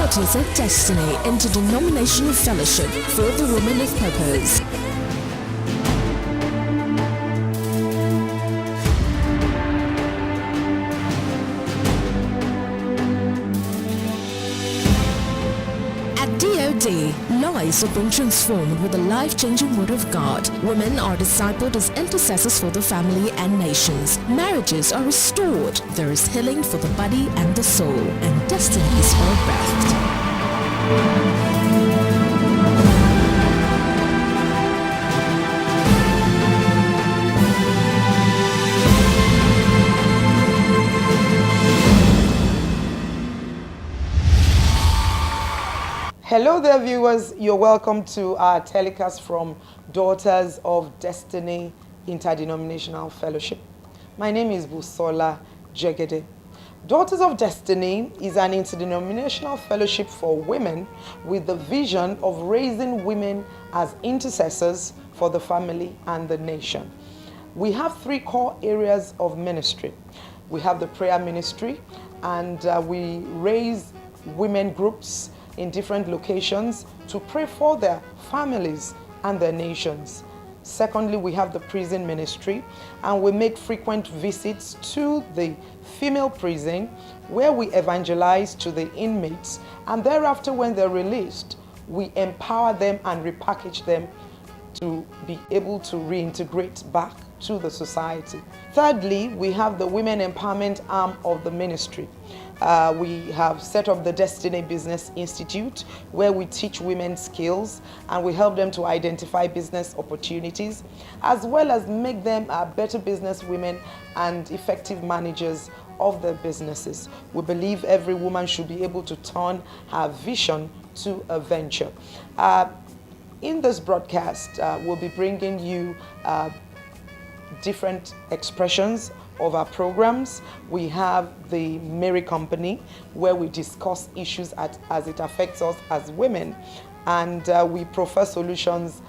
Daughters of Destiny Interdenominational Fellowship for the Women of Purpose. At DOD, lives are being transformed with the life-changing Word of God. Women are discipled as intercessors for the family and nations. Marriages are restored. There is healing for the body and the soul, and destinies are birthed. Hello there, viewers. You're welcome to our telecast from Daughters of Destiny Interdenominational Fellowship. My name is Busola Jegede. Daughters of Destiny is an interdenominational fellowship for women with the vision of raising women as intercessors for the family and the nation. We have three core areas of ministry. We have the prayer ministry, and we raise women groups in different locations to pray for their families and their nations. Secondly, we have the prison ministry, and we make frequent visits to the female prison where we evangelize to the inmates, and thereafter when they're released, we empower them and repackage them to be able to reintegrate back to the society. Thirdly, we have the women empowerment arm of the ministry. We have set up the Destiny Business Institute, where we teach women skills and we help them to identify business opportunities, as well as make them better business women and effective managers of their businesses. We believe every woman should be able to turn her vision to a venture. In this broadcast, we'll be bringing you different expressions of our programs. We have the Mary Company, where we discuss issues as it affects us as women, and we prefer solutions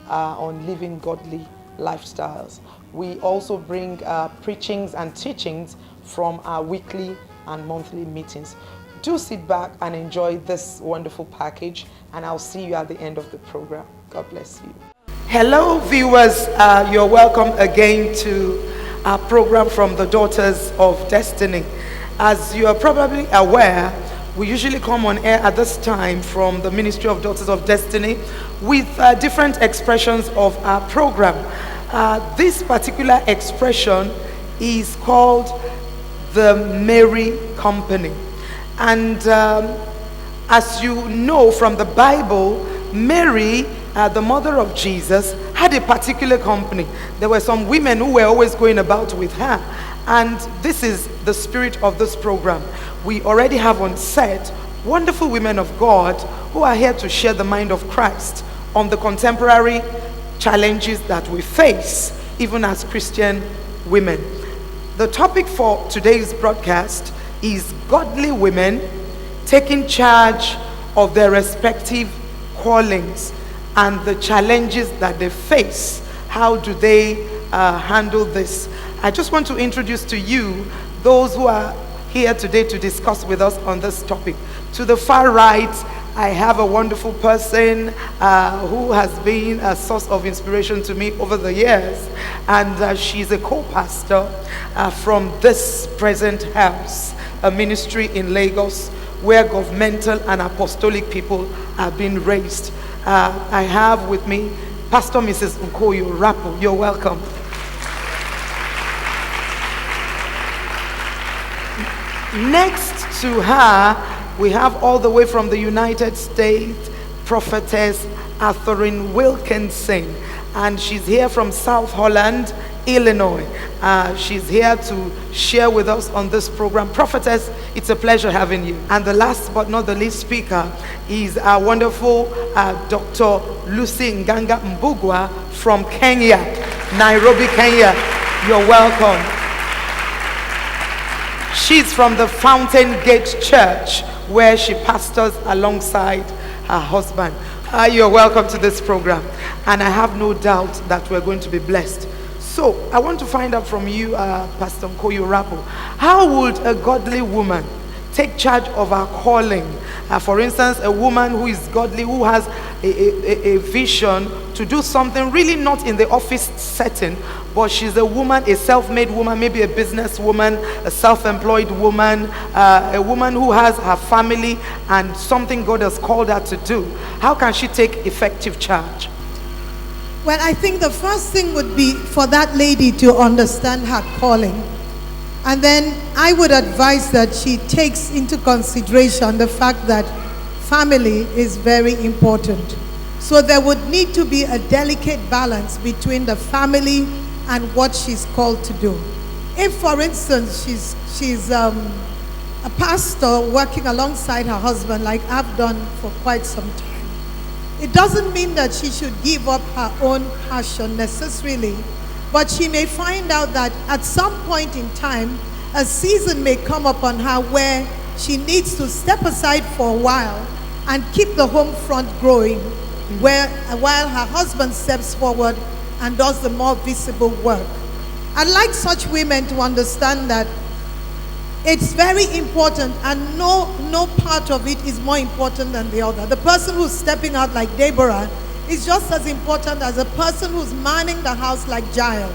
on living godly lifestyles. We also bring preachings and teachings from our weekly and monthly meetings. Do sit back and enjoy this wonderful package, and I'll see you at the end of the program. God bless you. Hello, viewers. You're welcome again to our program from the Daughters of Destiny. As you are probably aware, we usually come on air at this time from the Ministry of Daughters of Destiny with different expressions of our program. This particular expression is called the Mary Company. And as you know from the Bible, Mary, the mother of Jesus, had a particular company. There were some women who were always going about with her. And this is the spirit of this program. We already have on set wonderful women of God who are here to share the mind of Christ on the contemporary challenges that we face, even as Christian women. The topic for today's broadcast is godly women taking charge of their respective callings and the challenges that they face. How do they handle this? I just want to introduce to you those who are here today to discuss with us on this topic. To the far right, I have a wonderful person who has been a source of inspiration to me over the years, and she's a co-pastor from this present house, a ministry in Lagos where governmental and apostolic people are being raised. I have with me Pastor Mrs. Nkoyo Rapo. You're welcome. Next to her, we have all the way from the United States, Prophetess Catherine Wilkinson, and she's here from South Holland, Illinois. She's here to share with us on this program. Prophetess, it's a pleasure having you. And the last but not the least speaker is our wonderful Dr. Lucy Nganga Mbugwa from Kenya, Nairobi, Kenya. You're welcome. She's from the Fountain Gate Church, where she pastors alongside her husband. You're welcome to this program, and I have no doubt that we're going to be blessed. So I want to find out from you, Pastor Nkoyo Rapo, how would a godly woman take charge of our calling. For instance, a woman who is godly, who has a vision to do something really not in the office setting, but she's a woman, a self-made woman, maybe a business woman, a self-employed woman, a woman who has her family and something God has called her to do. How can she take effective charge? Well, I think the first thing would be for that lady to understand her calling. And then I would advise that she takes into consideration the fact that family is very important. So there would need to be a delicate balance between the family and what she's called to do. If, for instance, she's a pastor working alongside her husband, like I've done for quite some time, it doesn't mean that she should give up her own passion necessarily, but she may find out that at some point in time, a season may come upon her where she needs to step aside for a while and keep the home front growing, while her husband steps forward and does the more visible work. I'd like such women to understand that it's very important, and no part of it is more important than the other. The person who's stepping out like Deborah is just as important as a person who's manning the house like Jael.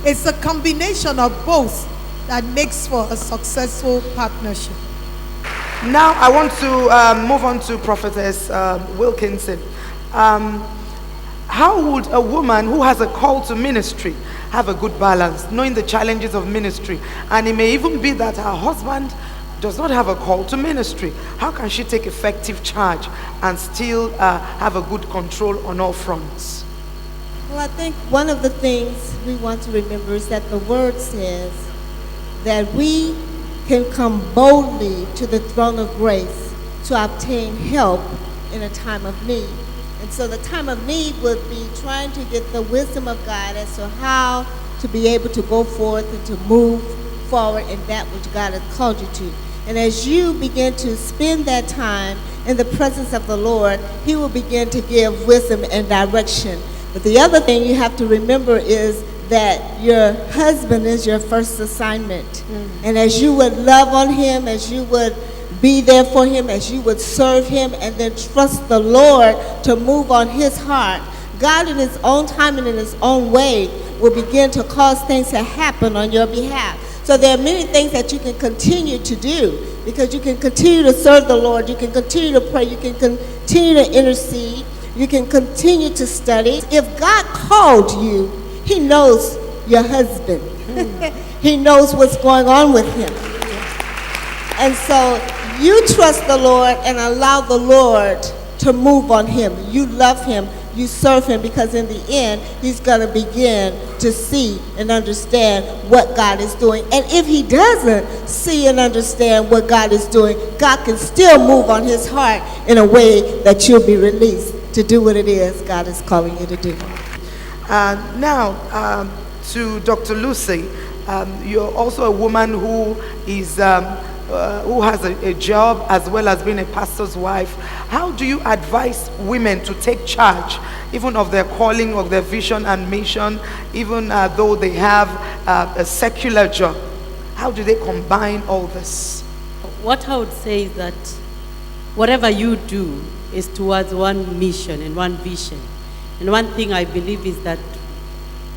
It's a combination of both that makes for a successful partnership. Now I want to move on to Prophetess Wilkinson. How would a woman who has a call to ministry have a good balance, knowing the challenges of ministry? And it may even be that her husband does not have a call to ministry. How can she take effective charge and still have a good control on all fronts? Well, I think one of the things we want to remember is that the word says that we can come boldly to the throne of grace to obtain help in a time of need. And so the time of need would be trying to get the wisdom of God as to how to be able to go forth and to move forward in that which God has called you to. And as you begin to spend that time in the presence of the Lord, He will begin to give wisdom and direction. But the other thing you have to remember is that your husband is your first assignment. And as you would love on him, as you would be there for him, as you would serve him, and then trust the Lord to move on his heart, God in his own time and in his own way will begin to cause things to happen on your behalf. So there are many things that you can continue to do, because you can continue to serve the Lord, you can continue to pray, you can continue to intercede, you can continue to study. If God called you, He knows your husband. He knows what's going on with him. And so you trust the Lord and allow the Lord to move on him. You love him, you serve him, because in the end, he's going to begin to see and understand what God is doing. And if he doesn't see and understand what God is doing, God can still move on his heart in a way that you'll be released to do what it is God is calling you to do. Now, to Dr. Lucy, you're also a woman who is who has a job as well as being a pastor's wife. How do you advise women to take charge, even of their calling, of their vision and mission, even though they have a secular job? How do they combine all this? What I would say is that whatever you do is towards one mission and one vision. And one thing I believe is that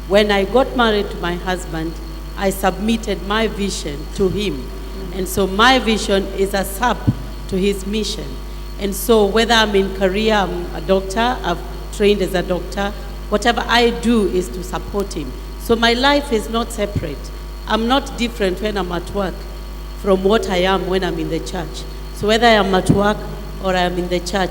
when I got married to my husband, I submitted my vision to him. And so my vision is a sub to his mission. And so whether I'm in career, I'm a doctor, I've trained as a doctor, whatever I do is to support him. So my life is not separate. I'm not different when I'm at work from what I am when I'm in the church. So whether I'm at work or I'm in the church,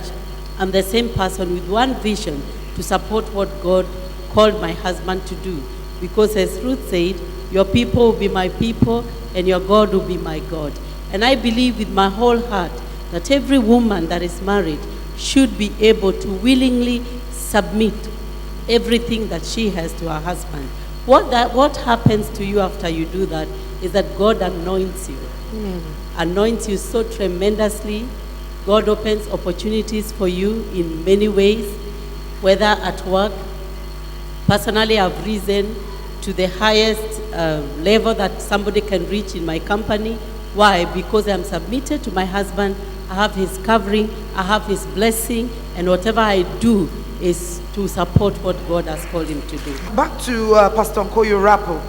I'm the same person with one vision to support what God called my husband to do. Because as Ruth said, your people will be my people and your God will be my God. And I believe with my whole heart that every woman that is married should be able to willingly submit everything that she has to her husband. What happens to you after you do that is that God anoints you. Anoints you so tremendously. God opens opportunities for you in many ways, whether at work. Personally, I've risen to the highest level that somebody can reach in my company, Why? Because I'm submitted to my husband, I have his covering, I have his blessing, and whatever I do is to support what God has called him to do. Back to Pastor Nkoyo Rapo.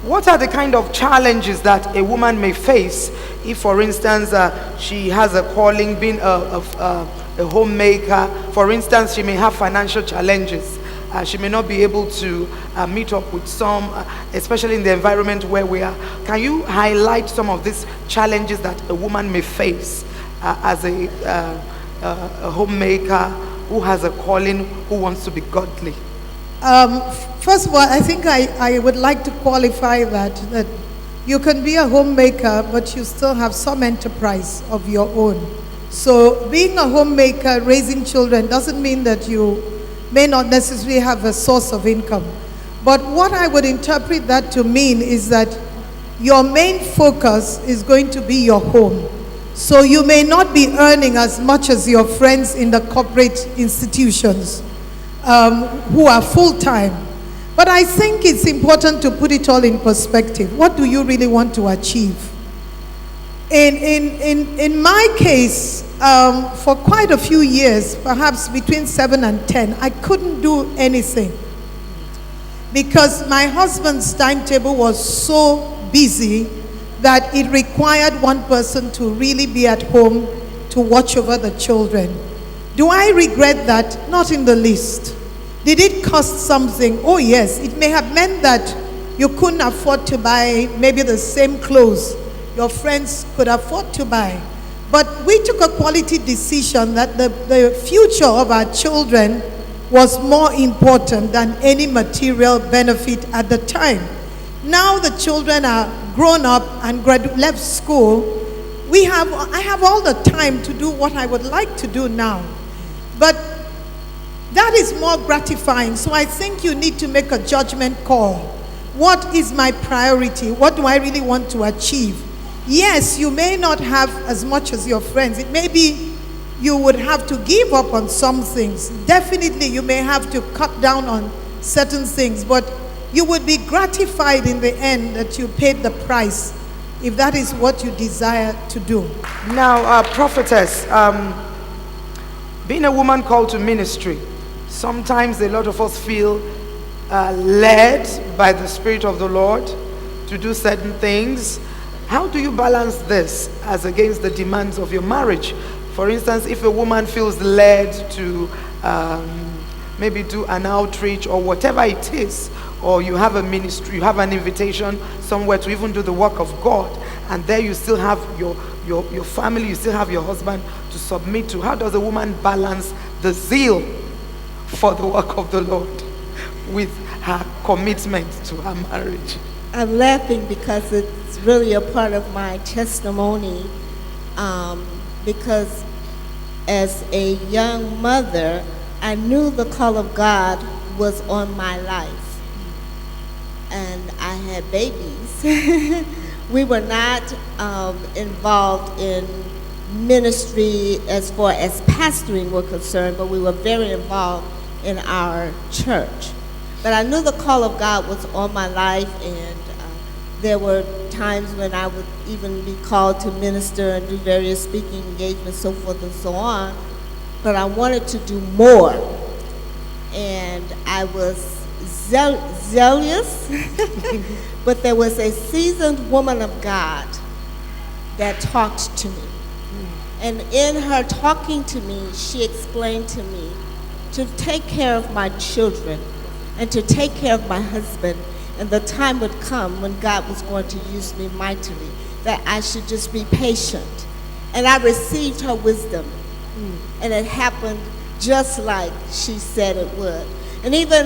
What are the kind of challenges that a woman may face if, for instance, she has a calling, being a homemaker? For instance, she may have financial challenges. She may not be able to meet up with some, especially in the environment where we are. Can you highlight some of these challenges that a woman may face as a homemaker who has a calling, who wants to be godly? First of all, I think I would like to qualify that you can be a homemaker, but you still have some enterprise of your own. So being a homemaker, raising children, doesn't mean that you may not necessarily have a source of income. But what I would interpret that to mean is that your main focus is going to be your home. So you may not be earning as much as your friends in the corporate institutions who are full-time. But I think it's important to put it all in perspective. What do you really want to achieve? In my case, for quite a few years, perhaps between 7 and 10, I couldn't do anything because my husband's timetable was so busy that it required one person to really be at home to watch over the children. Do I regret that? Not in the least. Did it cost something? Oh yes, it may have meant that you couldn't afford to buy maybe the same clothes your friends could afford to buy. But we took a quality decision that the future of our children was more important than any material benefit at the time. Now the children are grown up and left school. I have all the time to do what I would like to do now. But that is more gratifying. So I think you need to make a judgment call. What is my priority? What do I really want to achieve? Yes, you may not have as much as your friends. It may be you would have to give up on some things. Definitely you may have to cut down on certain things, but you would be gratified in the end that you paid the price if that is what you desire to do. Now, prophetess, being a woman called to ministry, sometimes a lot of us feel led by the Spirit of the Lord to do certain things. How do you balance this as against the demands of your marriage? For instance, if a woman feels led to maybe do an outreach or whatever it is, or you have a ministry, you have an invitation somewhere to even do the work of God, and there you still have your family, you still have your husband to submit to. How does a woman balance the zeal for the work of the Lord with her commitment to her marriage? I'm laughing because it's really a part of my testimony, because as a young mother, I knew the call of God was on my life. And I had babies. We were not involved in ministry as far as pastoring were concerned, but we were very involved in our church. But I knew the call of God was on my life, and there were times when I would even be called to minister and do various speaking engagements, so forth and so on. But I wanted to do more. And I was zealous, but there was a seasoned woman of God that talked to me. And in her talking to me, she explained to me to take care of my children and to take care of my husband. And the time would come when God was going to use me mightily, that I should just be patient. And I received her wisdom. And it happened just like she said it would. And even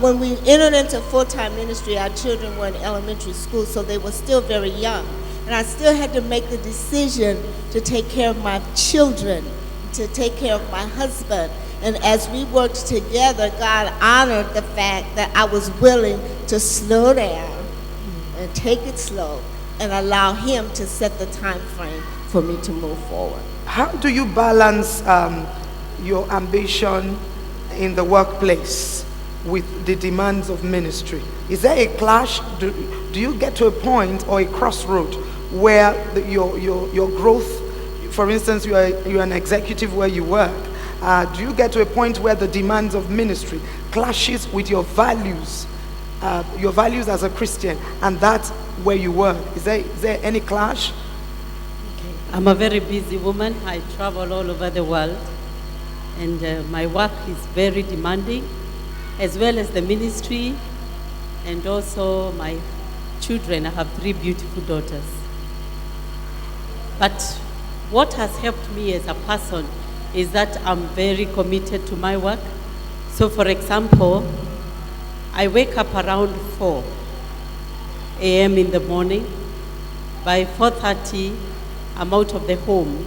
when we entered into full-time ministry, our children were in elementary school, so they were still very young. And I still had to make the decision to take care of my children, to take care of my husband. And as we worked together, God honored the fact that I was willing to slow down and take it slow and allow him to set the time frame for me to move forward. How do you balance your ambition in the workplace with the demands of ministry? Is there a clash? Do you get to a point or a crossroad where your growth, for instance, you're an executive where you work, do you get to a point where the demands of ministry clashes with your values as a Christian, and that's where you work? Is there any clash? I'm a very busy woman. I travel all over the world, and my work is very demanding, as well as the ministry, and also my children. I have 3 beautiful daughters. But what has helped me as a person is that I'm very committed to my work. So for example, I wake up around 4 a.m. in the morning. By 4:30, I'm out of the home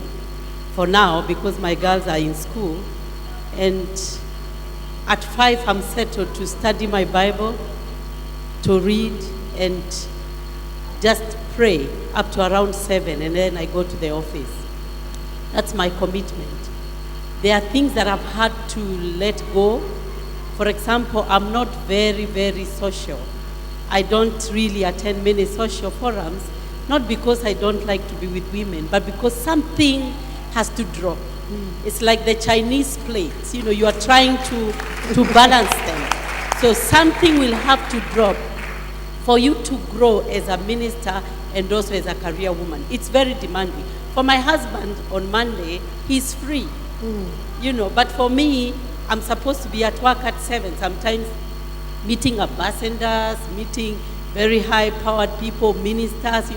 for now because my girls are in school. And at 5, I'm settled to study my Bible, to read, and just pray up to around 7, and then I go to the office. That's my commitment. There are things that I've had to let go. For example, I'm not very, very social. I don't really attend many social forums, not because I don't like to be with women, but because something has to drop. It's like the Chinese plates, you are trying to balance them. So something will have to drop for you to grow as a minister and also as a career woman. It's very demanding. For my husband, on Monday, he's free, but for me, I'm supposed to be at work at 7, sometimes meeting ambassadors, meeting very high-powered people, ministers,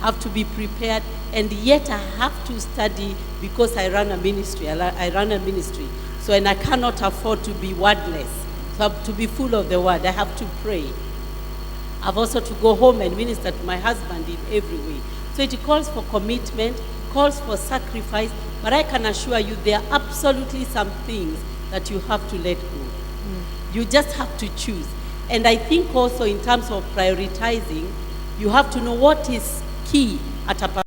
have to be prepared, and yet I have to study because I run a ministry. And I cannot afford to be wordless. So I have to be full of the word. I have to pray. I've also to go home and minister to my husband in every way. So it calls for commitment, calls for sacrifice, but I can assure you there are absolutely some things that you have to let go. You just have to choose. And I think also in terms of prioritizing, you have to know what is key at a